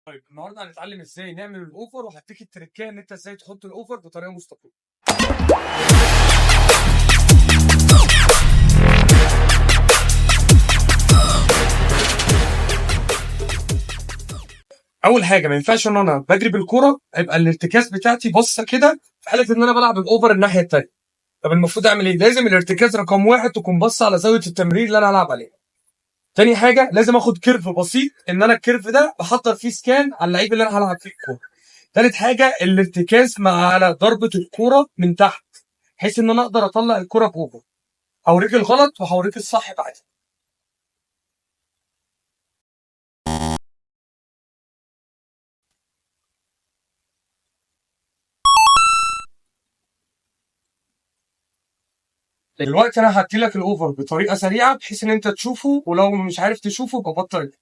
طيب النهارده هنتعلم ازاي نعمل الاوفر، وهديك التركيه ان انت ازاي تحط الاوفر بطريقه مستقيمه. اول حاجه ما ينفعش ان انا بجري بالكره يبقى الارتكاز بتاعتي باصه كده في حاله ان انا بلعب الاوفر الناحيه التانيه. طب المفروض اعمل ايه؟ لازم الارتكاز رقم واحد تكون باصه على زاويه التمرير اللي انا هلعب عليها. تاني حاجه لازم اخد كيرف بسيط، ان انا الكيرف ده بحضر فيه سكان على اللعيب اللي انا هلعب فيه الكوره. تالت حاجه الارتكاز مع على ضربه الكوره من تحت، بحيث ان انا اقدر اطلع الكوره باوفر. هوريك الغلط وهوريك الصح بعدين. دلوقتي انا هحكي لك الاوفر بطريقه سريعه بحيث ان انت تشوفه، ولو مش عارف تشوفه يبقى بطل.